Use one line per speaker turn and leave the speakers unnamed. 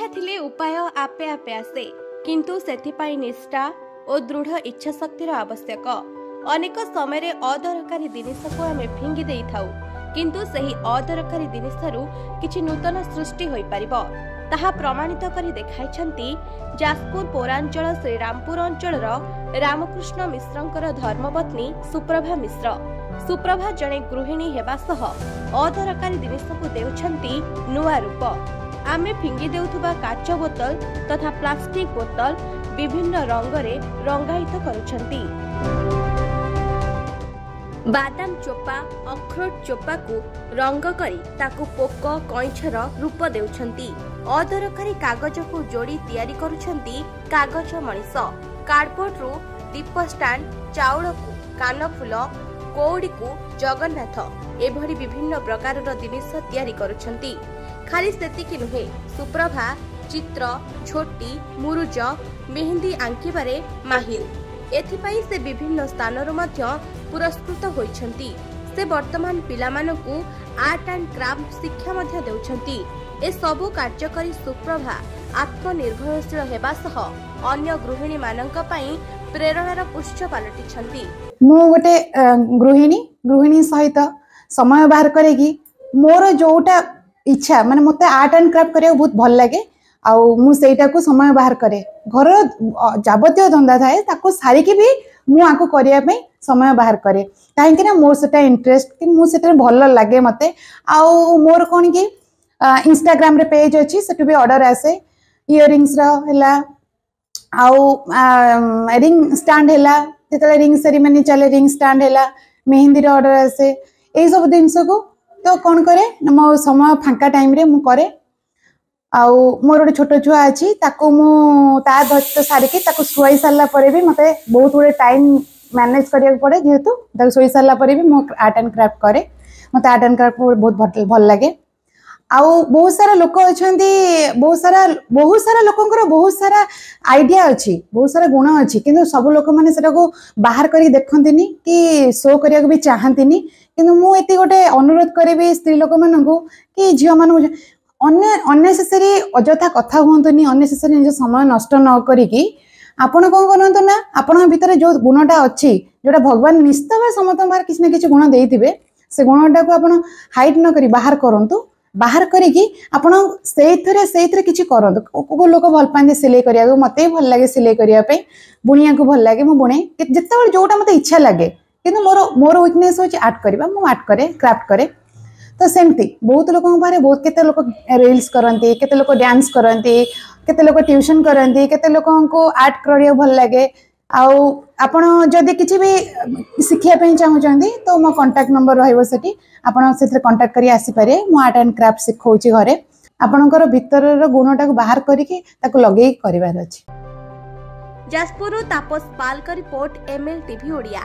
इच्छा थिले उपाय आपे आपे आसे किंतु सेथिपाई निष्ठा और दृढ़ इच्छा शक्तिर आवश्यक। अनेक समय अदरकारी जिनिस को आम फिंगी दे थाउ किंतु सही अदरकारी जिनिसरू किछि नूतन सृष्टि होई परिबो ताहा प्रमाणित करी देखाइछंती जाजपुर पौरांचल श्रीरामपुर अंचलर रामकृष्ण मिश्रंकर धर्मपत्नी सुप्रभा मिश्र। सुप्रभा जणे गृहिणी हेबा सह अदरकारी जिनिस को देउछंती नुआ रूप। आमे फिंगी देउथुबा काच बोतल तथा प्लास्टिक बोतल विभिन्न रंगरे रंगायित करुछंती। बादाम चोपा अखरोट चोपा को रंग करी ताकु पोक कईछर रूप देउछंती। अदरकारी कागज को जोड़ी तैयारी करुछंती कागज मणिस। कार्डबोर्ड रु दीप स्टैंड चाउल को कानफुल कौड़ी को जगन्नाथ एभली विभिन्न प्रकार जिनिस तैयारी करुछंती। खाली सेतिकी नुहे सुप्रभा चित्र झोटी मुरुज मेहंदी आंकिबारे माहिर। एथिपाई से विभिन्न स्थानरु मध्य पुरस्कृत होइछंती। से वर्तमान पिलामानकु आर्ट एंड क्राफ्ट शिक्षा मध्य देउछंती। ए सबु कार्यकारी सुप्रभा आत्मनिर्भरशील हेबा सह अन्य गृहिणी मानक पई प्रेरणार उच्च पालटिछंती।
मु गोटे गृहिणी सहित समय बाहर करेगी मोर जोटा इच्छा माने मते आर्ट एंड क्राफ्ट करिया बहुत भल लागे आउ मु सेटा को समय बाहर करे घर जाबतीय धंदा थाए ताको सारी की भी मु आको करिया पे समय बाहर करे काहे ना मोर सेटा इंटरेस्ट कि मु सेटा भल लागे मते आउ मोर कोन की इंस्टाग्राम रे पेज अछि सेटु भी ऑर्डर आसे इयरिंग्स रा हला आउ रिंग स्टैंड हला जेतले रिंग सेरेमनी चले रिंग स्टैंड हला मेहंदी रे ऑर्डर आसे ए सब दिनस को तो कौन करे मो समय फांका टाइम रे मु करे आउ मोर गोटे छोट छुआ अच्छी ताको मु ता दायित्व सारिकी ताको शुई सारा पर भी मते बहुत गुड़े टाइम मैनेज करिया पड़े जेहेतु ताको शुई सारा पर भी मु आर्ट एंड क्राफ्ट करे मते आर्ट एंड क्राफ्ट बहुत भल लगे। आउ बहुत सारा लोक अछंती बहुत सारा लोकंकर बहुत सारा आइडिया अच्छी बहुत सारा गुण अच्छी किंतु सब लोक माने सेटा को बाहर करी देखंतिनी कि शो करिया को भी चाहंतिनी किंतु मु एती गोटे अनुरोध करेबी स्त्री लोक मानकू कि झियो मानकू अननेसेसरी अजथा कथा हुंतुनी अननेसेसरी निज समय नष्ट न करिकी आपण कोन करंतु ना आपण भीतर जो गुणटा अच्छी जोटा भगवान निश्चित भाव समस्त बाहर किसी ना किसी गुण देइथिबे से गुणटा को आपण हाइड न करी बाहर करंतु बाहर करिकी आपण सेइथरे किछि करंतु को लोक भल पांदे सिलाई करिया को मते भल लागे सिलाई करिया पे बुनिया को भल लागे मु बुने जेतेबेले जोटा मते इच्छा लागे किंतु मोर वीकनेस होची आर्ट करबा मु आर्ट करे क्राफ्ट करे तो सेमती बहुत लोक बारे बहुत केते लोक रील्स करंती केते लोक डांस करंती केते लोक ट्यूशन करंती केते लोक को आर्ट करिया भल लागे आउ आपण जदि किछि भी शिखिया पे चाहउचंदी तो मो कांटेक्ट नंबर रहइबो सेठी आपण सेथरे कांटेक्ट करी आसी पारे मो आर्ट एंड क्राफ्ट सिखौची घरे आपणकर भीतर गुणटा को बाहर करिके ताको लगेई करिवार अछि।
जाजपुर तापस पाल का रिपोर्ट ML टीवी ओडिया।